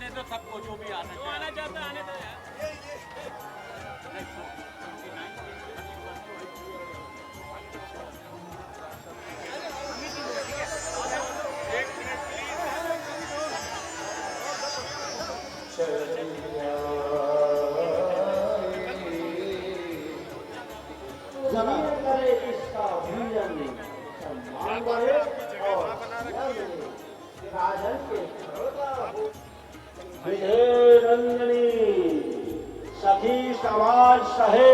आने तो सबको जो भी आना जो आना चाहता आने दो यार। जमीन करे इसका भूजन सम्मान बढ़े और राजन के विजय रंजनी सखी समाज सहे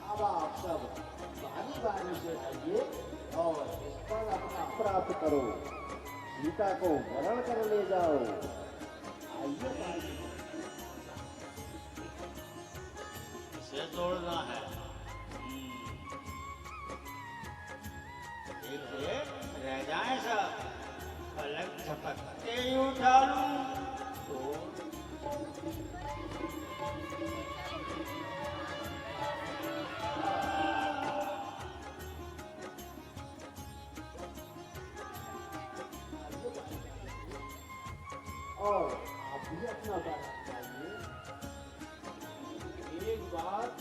अब आप सब बारी बारी से आइए और इस पर अपना प्राप्त करो, सीता को वरण कर ले जाओ। आइए इसे तोड़ना है। देखिए रह जाए सब, पलक झपकते ही उठा लूं तो और आप भी अपना बात बताइए। एक बात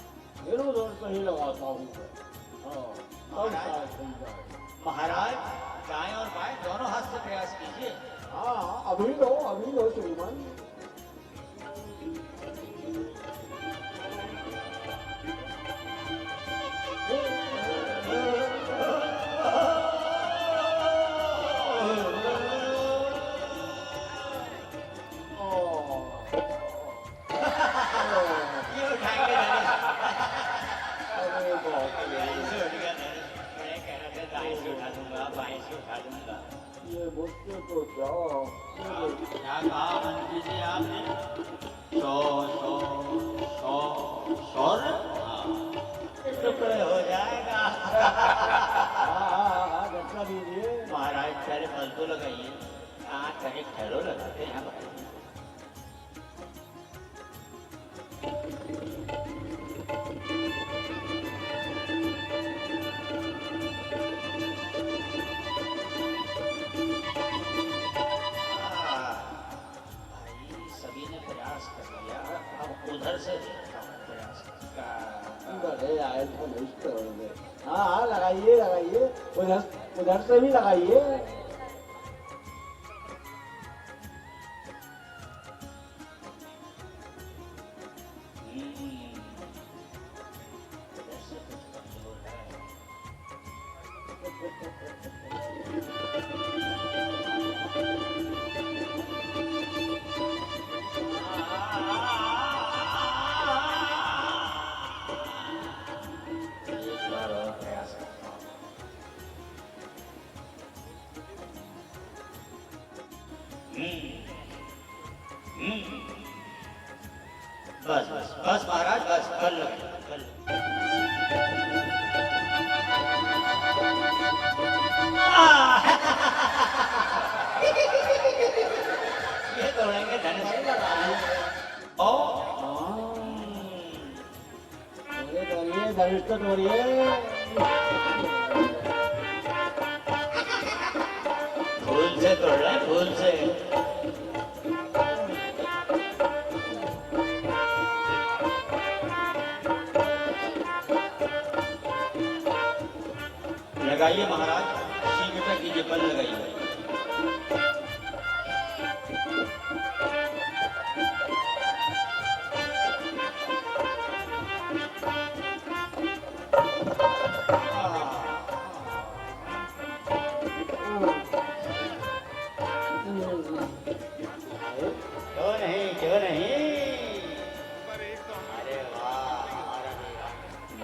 मेरे जोर से ही लगाता हूँ। महाराज दाएं और बाएं दोनों हाथ से प्रयास कीजिए। हाँ अभी लो श्रीमान। ये उठाएंगे मैं कह रहा था दाएं से उठा दूंगा, बाएं से उठा दूंगा। ये मुझसे तो जाओ। क्या कहा मंत्री जी आपने? सौ सौ सौ सौ टुकड़े हो जाएगा। घटना दीजिए। महाराज पहले मजदूर लगाइए, कहीं ठहरो लगाते हैं भाई। सभी ने प्रयास कर लिया, अब उधर से प्रयास बड़े आए तो नहीं तोड़ोगे। हाँ लगाइए उधर से भी लगाइए। बस महाराज बस कर लो ये तोड़ेंगे धनुष तोड़िए धनुष तो तोड़िए। फूल से तोड़ रहे हैं, फूल से। लगाइए महाराज, शीघ्रता कीजिए, बल लगाइए। क्यों नहीं अरे वाह,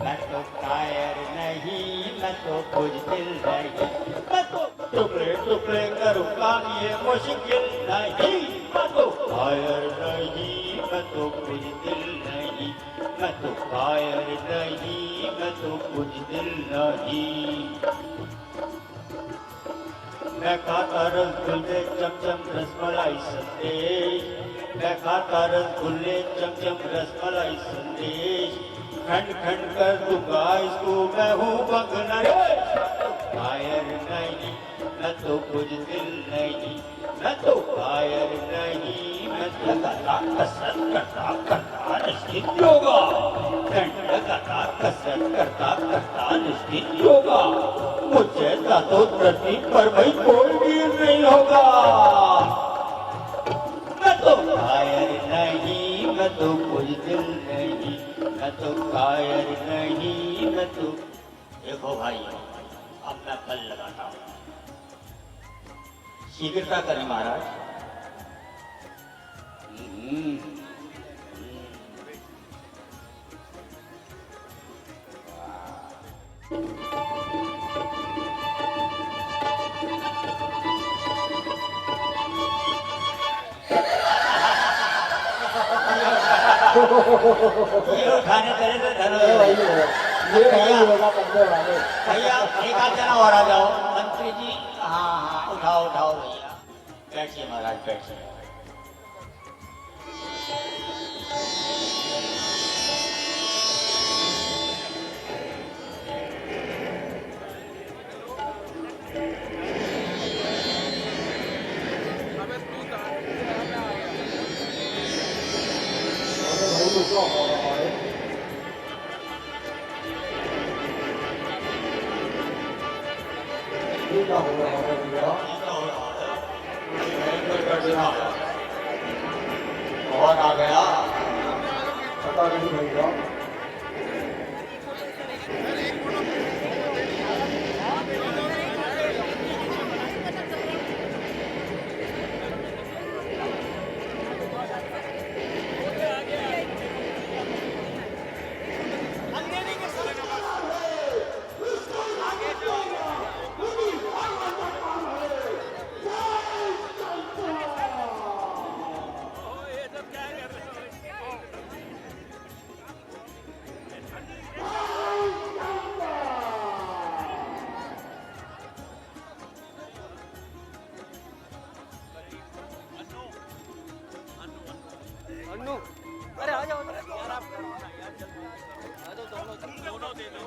मैं तो कायर नहीं, मैं तो बुज़दिल नहीं, मैं तो टुकड़े टुकड़े करूँगा ये मुश्किल नहीं, मैं तो कायर नहीं, मैं तो बुज़दिल नहीं, मैं तो कायर नहीं, मैं तो बुज़दिल नहीं। मैं खाता रसगुल्ले चमचम रसमलाई संदेश, मैं खाता रसगुल्ले चमचम रसमलाई संदेश, खंड खंड कर दूंगा इसको मैं हूँ बंगला कायर नहीं, मैं तो कुछ दिल नहीं, मैं तो कायर नहीं, मैं लगातार कसरत करता निश्चित योगा, लगातार कसरत करता निश्चित योगा, मुझे तो धरती पर भाई कोई भी नहीं होगा। मैं तो कायर नहीं, मैं तो कुछ दिल नहीं, मैं तो कायर नहीं, मैं तो देखो भाई अब मैं फल लगाता हूँ, शीघ्रता करें महाराज। ये उठाने करे तो धनो ये होगा पंद्रह वाले। भैया एक आध जना और आ जाओ मंत्री जी। हाँ हाँ उठाओ उठाओ भैया, बैठिए महाराज बैठिए। बहुत आ गया पता नहीं भैया। अरे आ जाओ यार, आप आ जाओ, दोनों दे दो।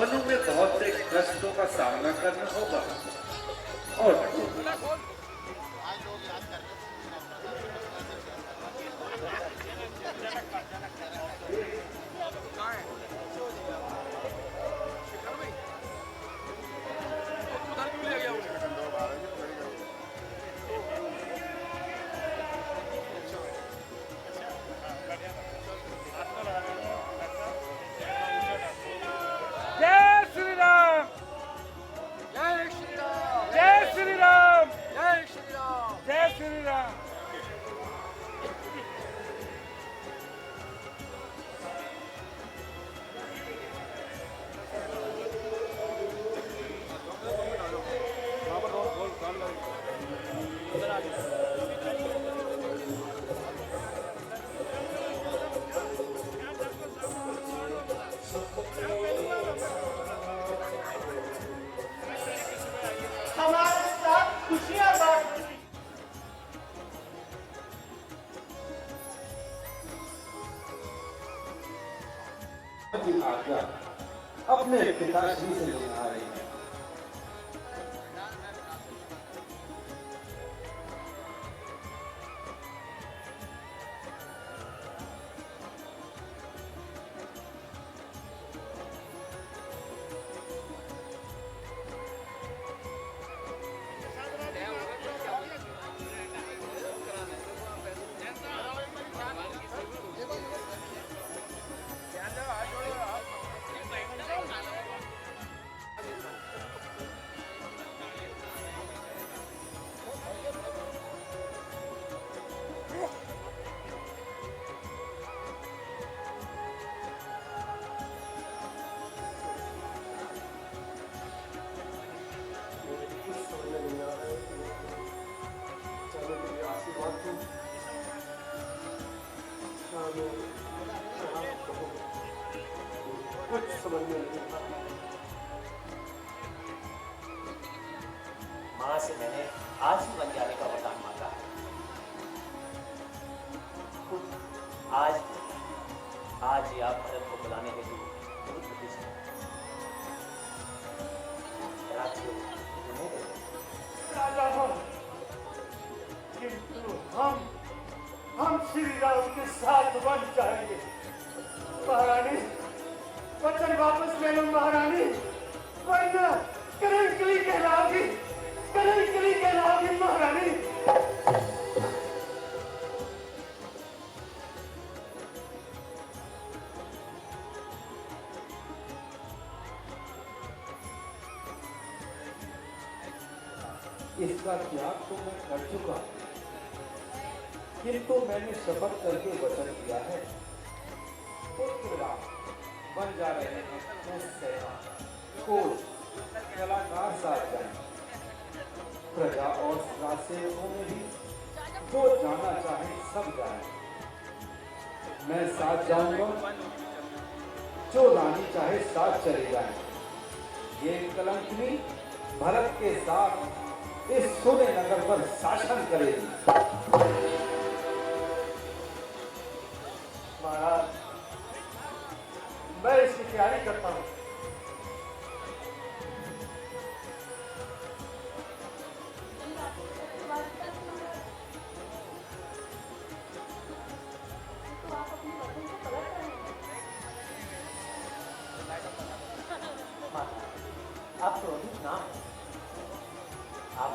वनों में बहुत से कष्टों का सामना करना होगा और जय श्री राम, जय श्री राम, जय हमारे साथ खुशियां बांटती। की आज्ञा अपने पिताश्री से लेने आ रही है। कुछ समझ में नहीं आता। माँ से मैंने आज ही बन जाने का वरदान मांगा है। आज ही आप भरत को बुलाने के लिए राज्य उन्हें दे दें। राजा हम, किंतु हम श्री राम के साथ बन जाएंगे। महारानी वचन वापस ले लो महारानी, वरना कलंकली कहलाओगी महारानी। इसका त्याग तो मैं कर चुका, किंतु मैंने शपथ करके वचन दिया है, पुत्र राम बन जा रहे हैं तो सेना कोच कलाकार साथ जाए, प्रजा और सेवकों में भी जो जाना चाहे सब जाए। मैं साथ जाऊंगा, जो रानी चाहे साथ चले जाए। ये कलंकनी भरत के साथ इस सोने नगर पर शासन करेगी। महाराज मैं इसकी तैयारी करता हूँ। आप क्रोधित ना हो, आप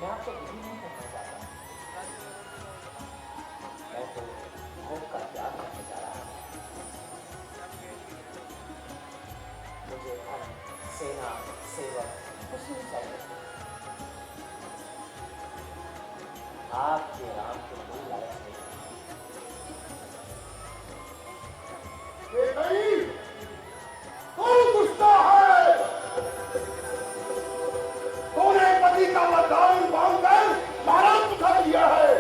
मैं आपको यही नहीं करना चाहता। मैं तो भोग का त्याग करने जा रहा हूँ। मुझे धन, सेना, सेवक कुछ नहीं चाहिए। आपके राम को कोई लालच नहीं। कौन गुस्सा है? तूने पति का वरदान मांगकर महाराज उठा लिया है।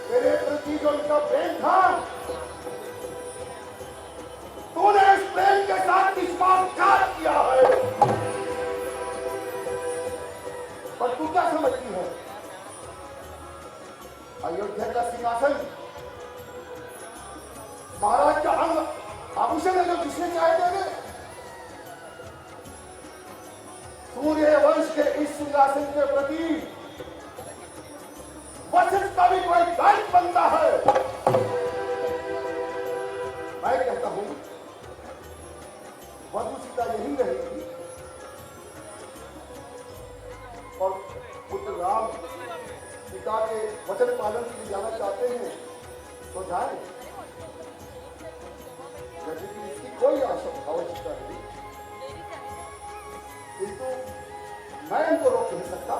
तेरे प्रति जो उनका प्रेम था, तूने इस प्रेम के साथ विश्वासघात किया है। पर तू क्या समझती है? अयोध्या का सिंहासन महाराज का अंग आभूषण है जो किसने चाहे देंगे? सूर्य वंश के इस सिंहासन के प्रति वचन का भी कोई दायित्व बनता है। मैं कहता हूं वधु सीता यही रहेगी और पुत्र राम पिता के वचन पालन के लिए जाना चाहते हैं तो जाए, यदि इसकी कोई आवश्यकता नहीं, किंतु मैं इनको रोक नहीं सकता।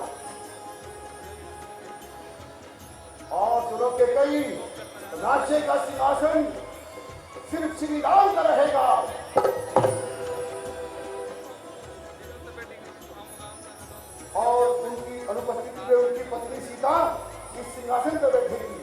और सुनो के कई राज्य का सिंहासन सिर्फ श्री राम का रहेगा। और उनकी अनुपस्थिति में उनकी पत्नी सीता इस सिंहासन पर बैठेगी।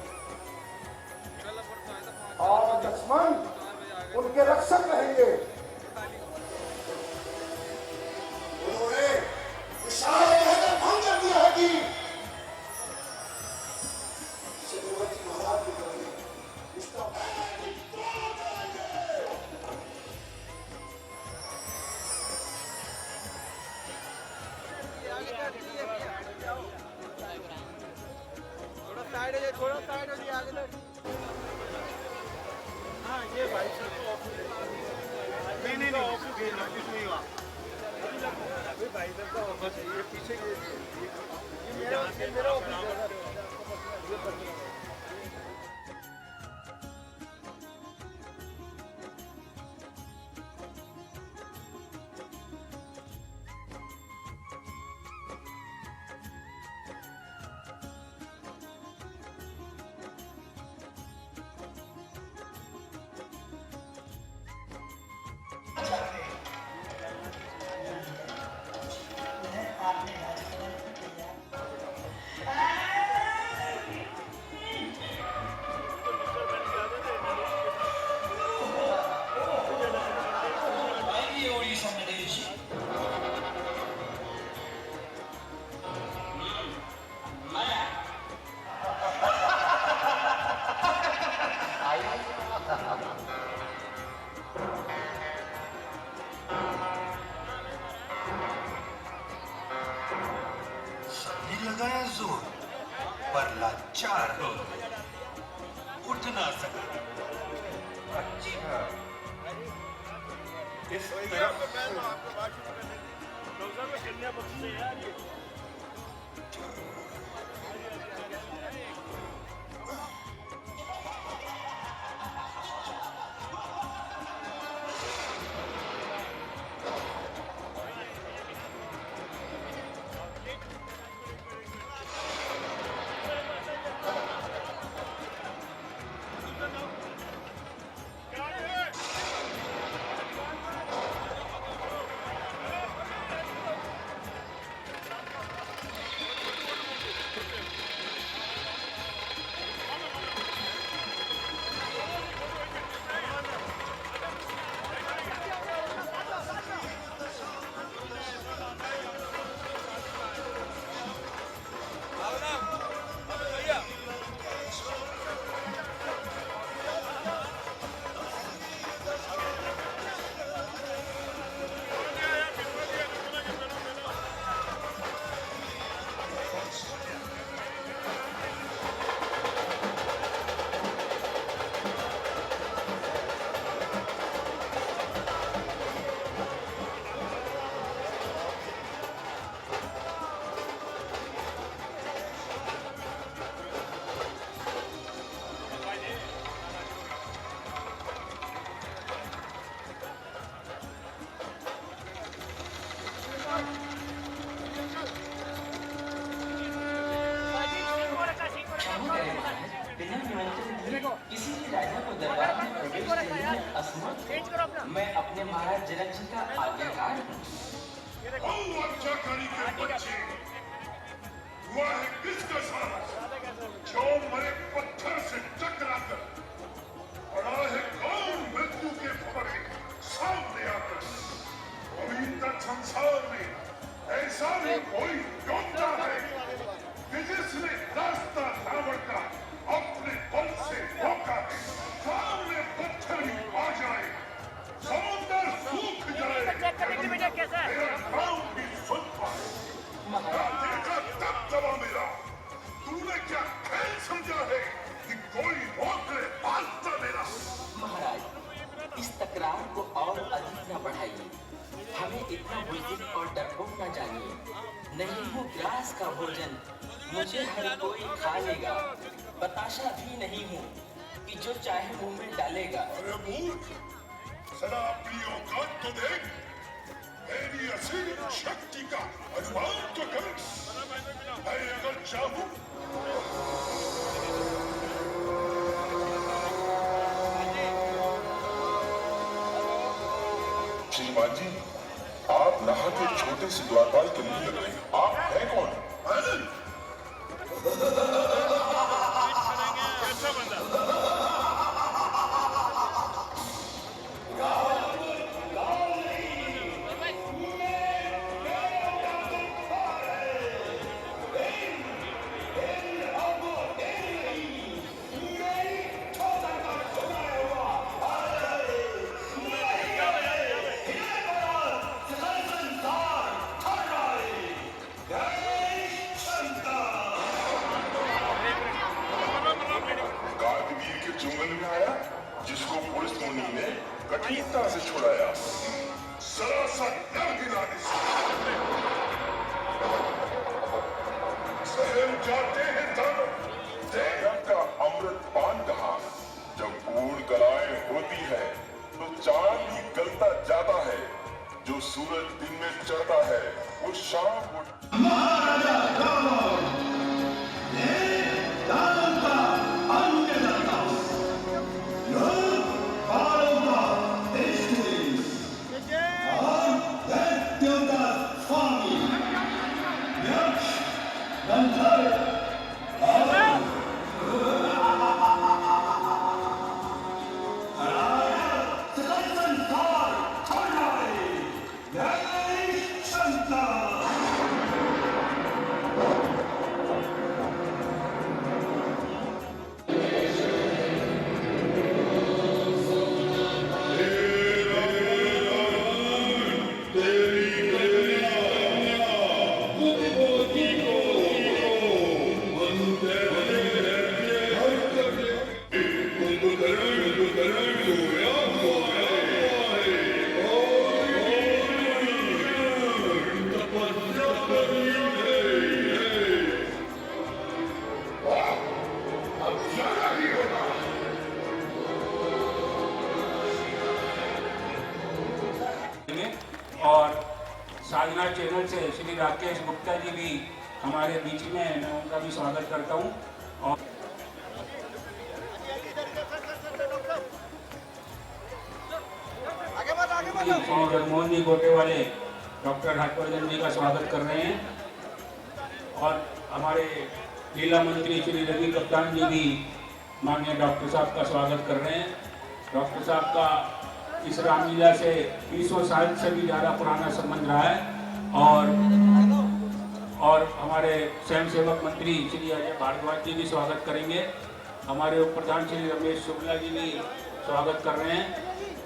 ये थोड़ा साइड हो जाए आगे हाँ ये भाई नहीं ऑफिस नहीं हुआ अभी भाई इधर का ऑफिस है ये पीछे मेरा ऑफिस है। लगाया जोर पर लाचार हो गए, उठ ना सका। अच्छा इस तरफ किसी भी राजा को दरबार में प्रवेश देने में असमर्थ हूं। मैं अपने महाराज जनक जी का आज्ञाकार हूँ। हुआ है किसका साहस जो मरे पत्थर से टकराकर पड़ा है कौन मृत्यु के फपड़े सामने आकर। अभी तक संसार में ऐसा भी कोई योद्धा है कि जिसने रास्ता रावण का अपने बल से रोका है। सामने पत्थर ही आ जाए, समुद्र सूख जाए, मेरा नाम भी सुन पाए। देखा तब दबा मेरा, तूने क्या खेल समझा है कि कोई रोक ले पालता मेरा। महाराज इस तकरार को और अधिक न बढ़ाइए, हमें इतना बुज़दिल और डरपोक न जानिए। नहीं हूँ ग्रास का भोजन, मुझे हर कोई खा लेगा। बताशा भी नहीं हूँ कि जो चाहे मुंह में डालेगा। अरे मूर्ख, सदा अपनी औकात तो देख, मेरी असीम शक्ति का अनुमान तो कर। मैं अगर चाहूं श्रीमान जी, आप नहा के छोटे से द्वारपाल के मुंह लग रहे हैं। आप हैं कौन? जिसको पुलिस मुनि ने कठिनता से छुड़ाया, सरासर डर गिराने से। सहम जाते हैं दानव, जैनब का अमृत पान कहा। जब बूढ़ कलाएं होती है तो चांद भी गलता जाता है। जो सूरज दिन में चढ़ता है वो शाम को। और साधना चैनल से श्री राकेश गुप्ता जी भी हमारे बीच में हैं, मैं उनका भी स्वागत करता हूं। और श्री जगमोहन जी गोटे वाले डॉक्टर हर्षवर्धन जी का स्वागत कर रहे हैं। और हमारे लीला मंत्री श्री रवि कप्तान जी भी माननीय डॉक्टर साहब का स्वागत कर रहे हैं। डॉक्टर साहब का इस रामलीला से 20 साल से भी ज़्यादा पुराना संबंध रहा है। और हमारे स्वयं सेवक मंत्री श्री अजय भारद्वाज जी भी स्वागत करेंगे। हमारे उप प्रधान श्री रमेश शुक्ला जी भी स्वागत कर रहे हैं।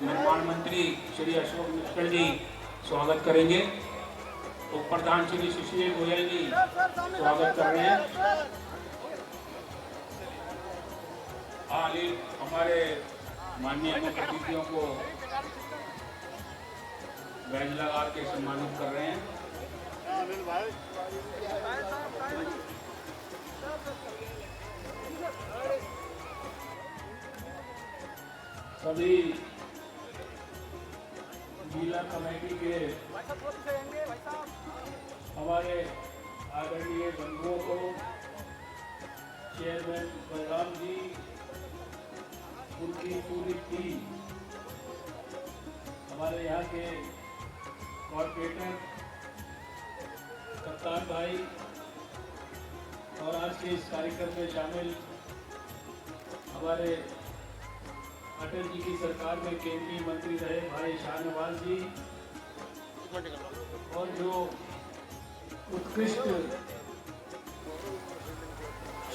निर्माण मंत्री श्री अशोक मिश्र जी स्वागत करेंगे। उप प्रधान श्री सुशील गोयल जी स्वागत कर रहे हैं। हमारे माननीय मुख्य अतिथियों को बैज लगा के सम्मानित कर रहे हैं। सभी जिला कमेटी के हमारे आदरणीय बंधुओं को, चेयरमैन बलराम जी, उनकी पूरी टीम, हमारे यहाँ के कॉर्पोरेटर कप्तान भाई और आज के इस कार्यक्रम में शामिल हमारे अटल जी की सरकार में केंद्रीय मंत्री रहे भाई शाहनवाज जी, और जो उत्कृष्ट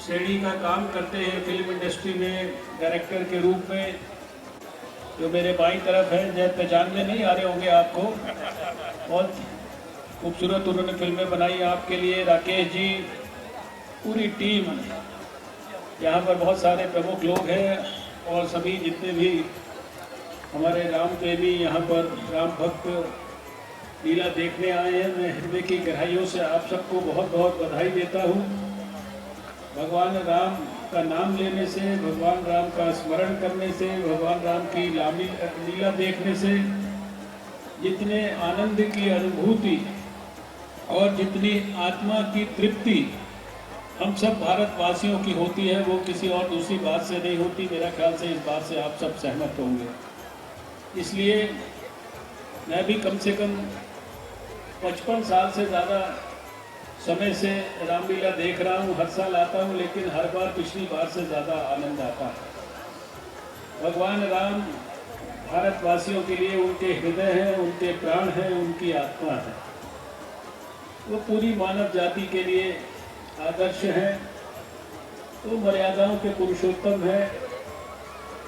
श्रेणी का काम करते हैं फिल्म इंडस्ट्री में डायरेक्टर के रूप में, जो मेरे बाईं तरफ है, जब पहचान में नहीं आ रहे होंगे आपको, बहुत खूबसूरत उन्होंने फिल्में बनाई आपके लिए। राकेश जी, पूरी टीम, यहाँ पर बहुत सारे प्रमुख लोग हैं और सभी जितने भी हमारे राम प्रेमी यहाँ पर राम भक्त लीला देखने आए हैं, मैं हृदय की गहराइयों से आप सबको बहुत बहुत बधाई देता हूँ। भगवान राम का नाम लेने से, भगवान राम का स्मरण करने से, भगवान राम की लीला देखने से जितने आनंद की अनुभूति और जितनी आत्मा की तृप्ति हम सब भारतवासियों की होती है, वो किसी और दूसरी बात से नहीं होती। मेरा ख्याल से इस बात से आप सब सहमत होंगे। इसलिए मैं भी कम से कम 55 साल से ज़्यादा समय से रामलीला देख रहा हूँ। हर साल आता हूँ, लेकिन हर बार पिछली बार से ज़्यादा आनंद आता है। भगवान राम भारतवासियों के लिए उनके हृदय हैं, उनके प्राण हैं, उनकी आत्मा है। वो पूरी मानव जाति के लिए आदर्श है, वो मर्यादाओं के पुरुषोत्तम है,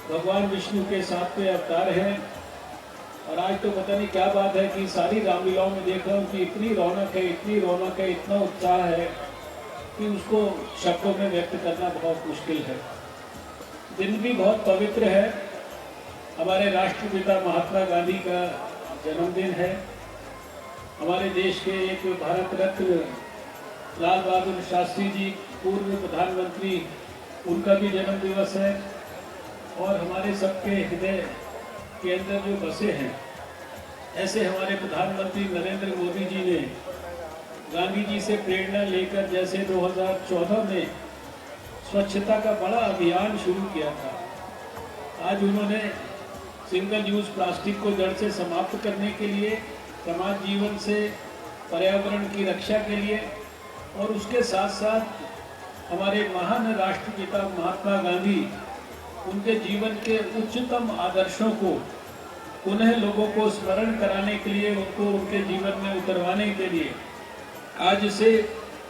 भगवान विष्णु के 7वें अवतार हैं। और आज तो पता नहीं क्या बात है कि सारी रामलीलाओं में देख रहा हूँ कि इतनी रौनक है, इतनी रौनक है, इतना उत्साह है कि उसको शब्दों में व्यक्त करना बहुत मुश्किल है। दिन भी बहुत पवित्र है हमारे राष्ट्रपिता महात्मा गांधी का जन्मदिन है। हमारे देश के एक भारत रत्न लाल बहादुर शास्त्री जी, पूर्व प्रधानमंत्री, उनका भी जन्म दिवस है। और हमारे सबके हृदय के अंदर जो बसे हैं, ऐसे हमारे प्रधानमंत्री नरेंद्र मोदी जी ने गांधी जी से प्रेरणा लेकर जैसे 2014 में स्वच्छता का बड़ा अभियान शुरू किया था, आज उन्होंने सिंगल यूज प्लास्टिक को जड़ से समाप्त करने के लिए, समाज जीवन से पर्यावरण की रक्षा के लिए, और उसके साथ साथ हमारे महान राष्ट्रपिता महात्मा गांधी, उनके जीवन के उच्चतम आदर्शों को पुनः लोगों को स्मरण कराने के लिए, उनको उनके जीवन में उतरवाने के लिए आज से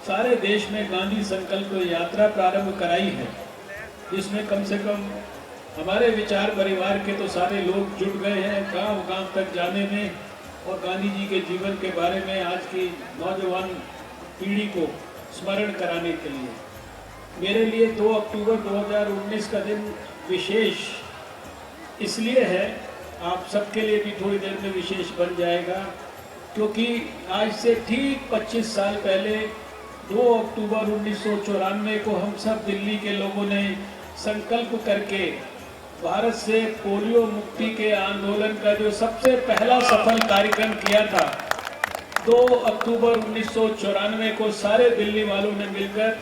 सारे देश में गांधी संकल्प यात्रा प्रारंभ कराई है, जिसमें कम से कम हमारे विचार परिवार के तो सारे लोग जुट गए हैं गांव-गांव तक जाने में और गांधी जी के जीवन के बारे में आज की नौजवान पीढ़ी को स्मरण कराने के लिए। मेरे लिए 2 अक्टूबर 2019 का दिन विशेष इसलिए है, आप सबके लिए भी थोड़ी देर में विशेष बन जाएगा, क्योंकि आज से ठीक 25 साल पहले 2 अक्टूबर 1994 को हम सब दिल्ली के लोगों ने संकल्प करके भारत से पोलियो मुक्ति के आंदोलन का जो सबसे पहला सफल कार्यक्रम किया था, 2 अक्टूबर 1994 को सारे दिल्ली वालों ने मिलकर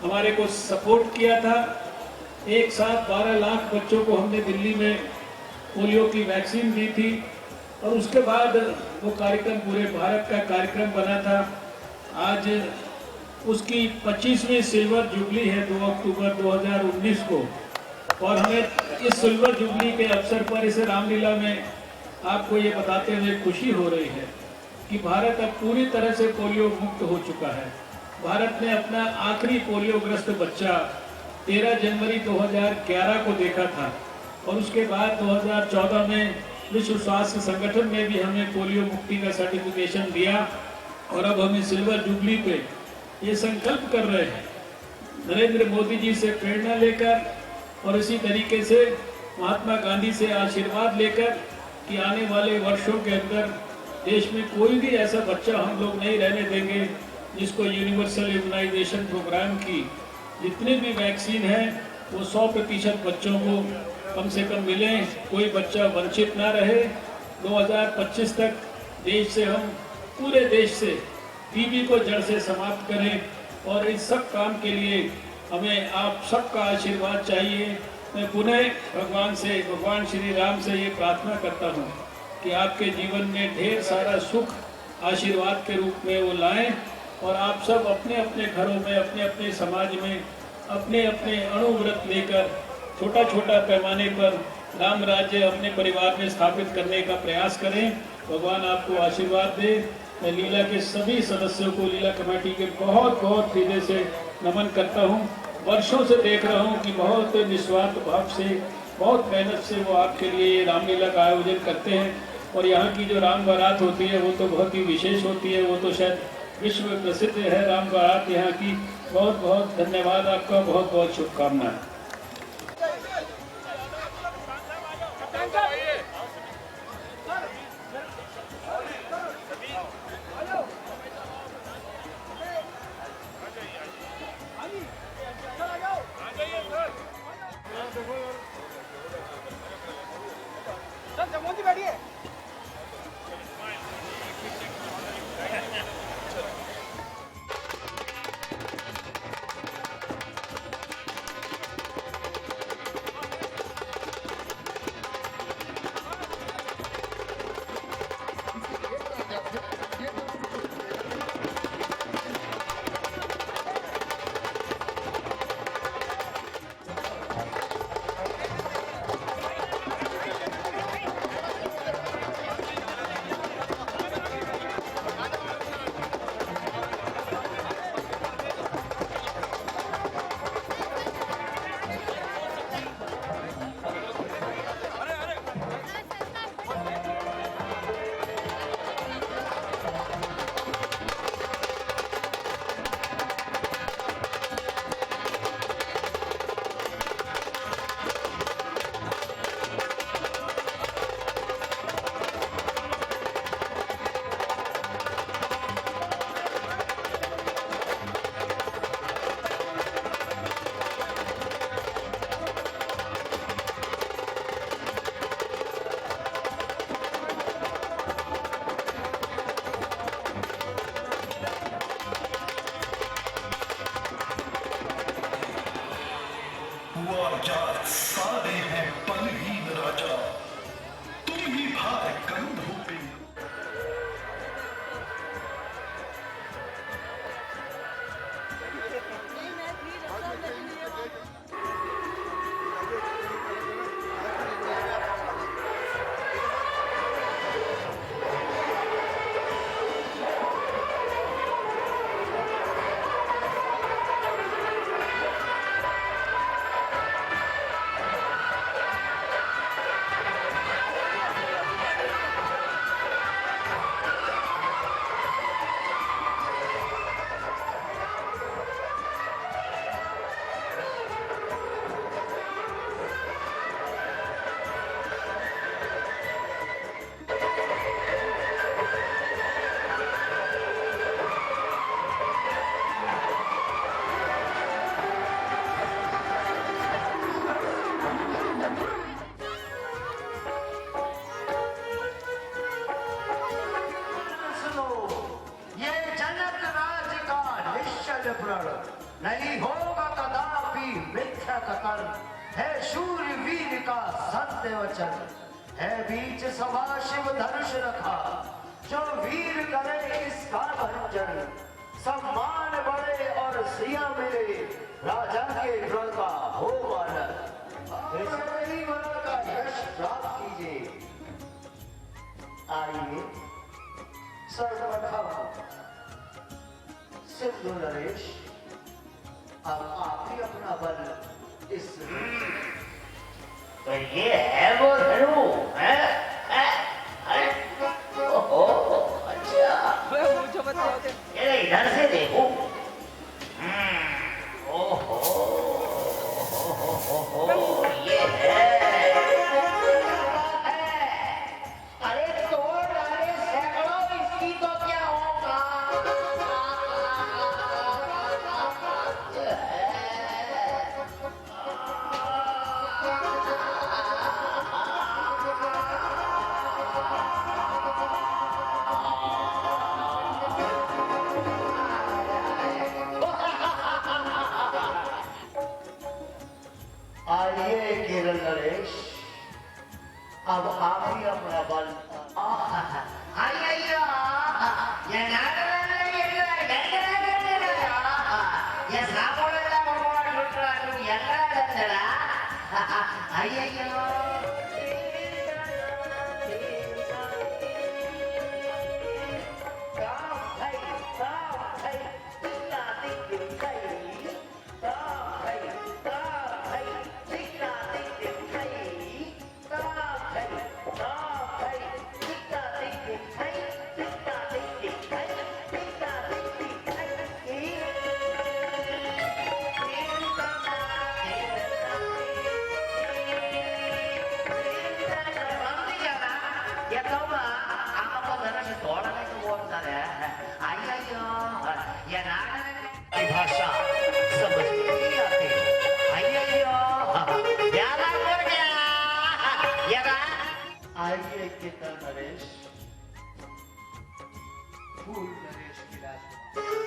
हमारे को सपोर्ट किया था। एक साथ 12 लाख बच्चों को हमने दिल्ली में पोलियो की वैक्सीन दी थी और उसके बाद वो कार्यक्रम पूरे भारत का कार्यक्रम बना था। आज उसकी 25वीं सिल्वर जुबली है 2 अक्टूबर 2019 को, और हमें इस सिल्वर जुबली के अवसर पर इस रामलीला में आपको ये बताते हुए खुशी हो रही है कि भारत अब पूरी तरह से पोलियो मुक्त हो चुका है। भारत ने अपना आखिरी पोलियोग्रस्त बच्चा 13 जनवरी 2011 को देखा था और उसके बाद 2014 में विश्व स्वास्थ्य संगठन ने भी हमें पोलियो मुक्ति का सर्टिफिकेशन दिया और अब हमें सिल्वर जुबली पे ये संकल्प कर रहे हैं नरेंद्र मोदी जी से प्रेरणा लेकर और इसी तरीके से महात्मा गांधी से आशीर्वाद लेकर कि आने वाले वर्षों के अंदर देश में कोई भी ऐसा बच्चा हम लोग नहीं रहने देंगे जिसको यूनिवर्सल इम्यूनाइजेशन प्रोग्राम की जितनी भी वैक्सीन है वो 100% बच्चों को कम से कम मिले, कोई बच्चा वंचित ना रहे। 2025 तक देश से हम पूरे देश से टीबी को जड़ से समाप्त करें और इस सब काम के लिए हमें आप सबका आशीर्वाद चाहिए। मैं पुनः भगवान श्री राम से ये प्रार्थना करता हूँ कि आपके जीवन में ढेर सारा सुख आशीर्वाद के रूप में वो लाएं और आप सब अपने अपने घरों में, अपने अपने समाज में, अपने अपने अणुव्रत लेकर छोटा छोटा पैमाने पर राम राज्य अपने परिवार में स्थापित करने का प्रयास करें। भगवान आपको आशीर्वाद दे। मैं लीला के सभी सदस्यों को, लीला कमेटी के बहुत बहुत हृदय से नमन करता हूं। वर्षों से देख रहा हूं कि बहुत निस्वार्थ भाव से, बहुत मेहनत से वो आपके लिए ये रामलीला का आयोजन करते हैं और यहाँ की जो राम बारात होती है वो तो बहुत ही विशेष होती है। वो तो शायद विश्व प्रसिद्ध है राम बारात यहाँ की। बहुत बहुत धन्यवाद आपका, बहुत बहुत शुभकामनाएं। बैठिए। सारे हैं बलहीन राजा, तुम ही भार कंध हो गई। नहीं होगा कदापि मिथ्या कथन, है शूरवीर का सत्य वचन, है बीच सभा शिव धनुष रखा, जो वीर करे इसका भंजन, सम्मान बढ़े और सिया मिले, राजा के गृह का हो वानर, ऐसे वानर का यश प्राप्त कीजिए। आइए सर्वप्रथम सिंधु नरेश, अब आप ही अपना बल इस तो ये है वो धनु है? ओहो अच्छा, ये इधर से देखो। ओहो ये है, अरे तोड़ डाले सैकड़ों, इसकी तो क्या होगा। आइए केरल नरेश, अब आप ही अपना बल भाषा समझ नहीं आती। आइए केतन नरेश, फूल नरेश की राजकुमार।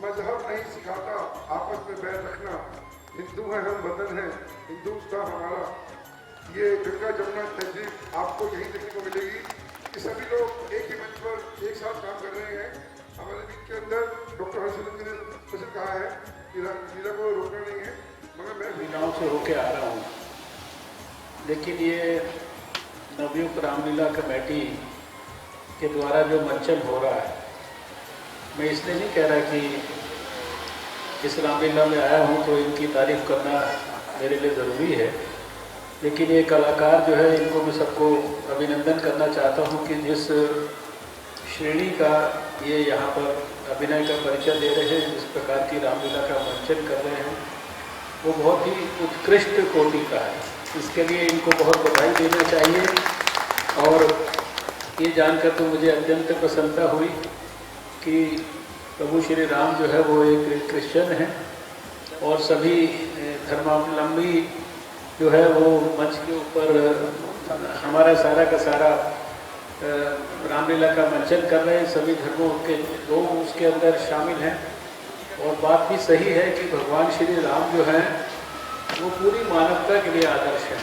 मजहब नहीं सिखाता आपस में बैर रखना। हिंदू हैं हम, वतन है हिंदुस्तान हमारा। ये गंगा जमुना तहजीब आपको यही देखने को मिलेगी कि सभी लोग एक ही मंच पर एक साथ काम कर रहे हैं। हमारे बीच के अंदर डॉक्टर हर्षवर्धन जी ने स्पेशल कहा है कि लीला को रोकना नहीं है, मगर मैं मीनाओं से होके आ रहा हूँ, लेकिन ये नवयुक्त रामलीला कमेटी के द्वारा जो मंचन हो रहा है, मैं इसलिए नहीं कह रहा कि इस रामलीला में आया हूँ तो इनकी तारीफ करना मेरे लिए ज़रूरी है, लेकिन ये कलाकार जो है इनको मैं सबको अभिनंदन करना चाहता हूँ कि जिस श्रेणी का ये यहाँ पर अभिनय का परिचय दे रहे हैं, जिस प्रकार की रामलीला का मंचन कर रहे हैं, वो बहुत ही उत्कृष्ट कोटि का है। इसके लिए इनको बहुत बधाई देना चाहिए। और ये जानकर तो मुझे अत्यंत प्रसन्नता हुई कि प्रभु श्री राम जो है वो एक क्रिश्चियन हैं और सभी धर्मावलंबी जो है वो मंच के ऊपर हमारा सारा का सारा रामलीला का मंचन कर रहे हैं। सभी धर्मों के लोग उसके अंदर शामिल हैं और बात भी सही है कि भगवान श्री राम जो हैं वो पूरी मानवता के लिए आदर्श है।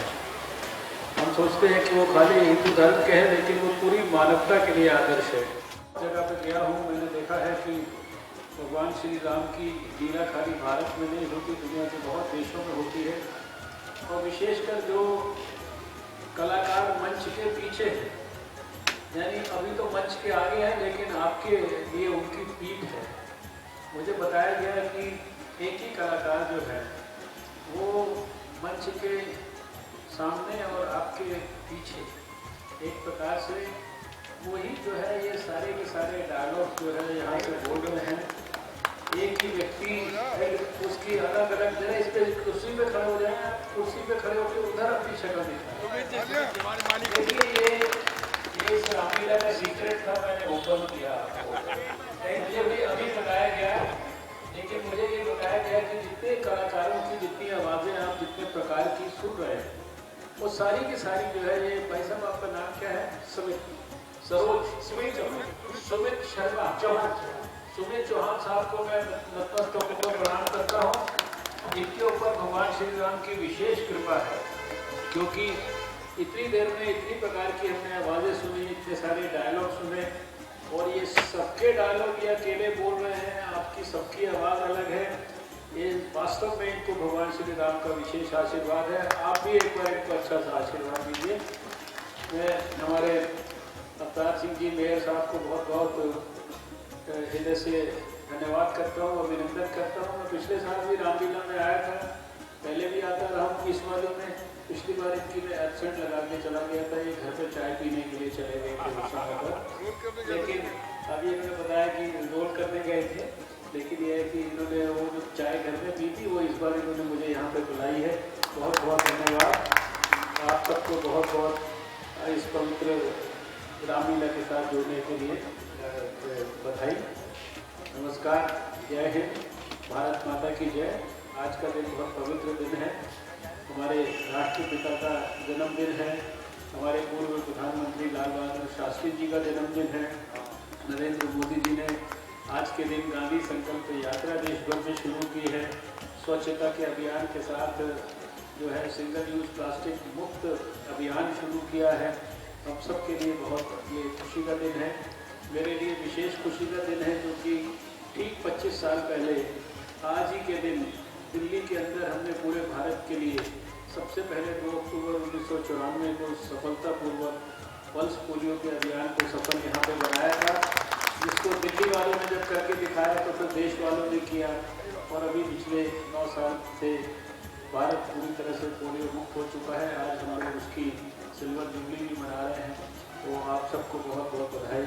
हम सोचते हैं कि वो खाली हिंदू धर्म के हैं, लेकिन वो पूरी मानवता के लिए आदर्श है। जगह पर गया हूँ, मैंने देखा है कि भगवान श्री राम की लीला खाली भारत में नहीं होती, दुनिया के बहुत देशों में होती है। और विशेषकर जो कलाकार मंच के पीछे हैं, यानी अभी तो मंच के आगे हैं लेकिन आपके लिए उनकी पीठ है। मुझे बताया गया कि एक ही कलाकार जो है वो मंच के सामने और आपके पीछे एक प्रकार से वही जो है ये सारे के सारे डायलॉग जो है यहाँ से बोल रहे हैं। एक ही व्यक्ति उसकी अलग अलग जगह इस पर कुर्सी पे खड़े हो जाए, कुर्सी पे खड़े होकर उधर अपनी शक्ल दिखाए। देखिए ये इस रामलीला का सीक्रेट था, मैंने ओपन किया। मुझे भी अभी बताया गया, लेकिन मुझे ये बताया गया कि जितने कलाकारों की जितनी आवाज़ें आप जितने प्रकार की सुन रहे हैं, वो सारी की सारी जो है ये भाई साहब आपका नाम क्या है? सुमित शर्मा चौहान। सुमित चौहान साहब को मैं नतमस्तक होकर प्रणाम करता हूँ, जिनके ऊपर भगवान श्री राम की विशेष कृपा है, क्योंकि इतनी देर में इतनी प्रकार की हमने आवाज़ें सुनी, इतने सारे डायलॉग सुने, और ये सबके डायलॉग ये अकेले बोल रहे हैं, आपकी सबकी आवाज़ अलग है। ये वास्तव में इनको भगवान श्री राम का विशेष आशीर्वाद है। आप भी एक बार इनको अच्छा सा आशीर्वाद दीजिए। मैं हमारे अवतार सिंह जी मेयर साहब को बहुत बहुत हृदय से धन्यवाद करता हूँ, अभिनंदन करता हूँ। मैं पिछले साल भी रामलीला में आया था, पहले भी आता रहा हूँ इस वाले में। पिछली बार इनकी मैं एब्सेंट लगा के चला गया था, ये घर पे चाय पीने के लिए चले गए थे, लेकिन अभी इन्होंने बताया कि रोल करने गए थे, लेकिन ये है कि इन्होंने वो जो चाय घर में पी थी वो इस बार इन्होंने मुझे यहाँ पे बुलाई है। बहुत बहुत धन्यवाद आप सबको, बहुत बहुत इस पवित्र रामलीला के साथ जुड़ने के लिए बधाई। नमस्कार, जय हिंद, भारत माता की जय। आज का दिन बहुत पवित्र दिन है, हमारे राष्ट्रपिता का जन्मदिन है, हमारे पूर्व प्रधानमंत्री लाल बहादुर शास्त्री जी का जन्मदिन है। नरेंद्र मोदी जी ने आज के दिन गांधी संकल्प यात्रा देश भर में शुरू की है। स्वच्छता के अभियान के साथ जो है सिंगल यूज प्लास्टिक मुक्त अभियान शुरू किया है। हम सब के लिए बहुत ये खुशी का दिन है। मेरे लिए विशेष खुशी का दिन है क्योंकि ठीक 25 साल पहले आज ही के दिन दिल्ली के अंदर हमने पूरे भारत के लिए सबसे पहले 2 अक्टूबर 1994 को सफलतापूर्वक पल्स पोलियो के अभियान को सफल यहाँ पे बनाया था, जिसको दिल्ली वालों ने जब करके दिखाया तो फिर देश वालों ने किया, और अभी पिछले 9 साल से भारत पूरी तरह से पोलियो मुक्त हो चुका है। आज हम लोग उसकी सिल्वर जुबली भी मना रहे हैं, तो आप सबको बहुत बहुत बधाई।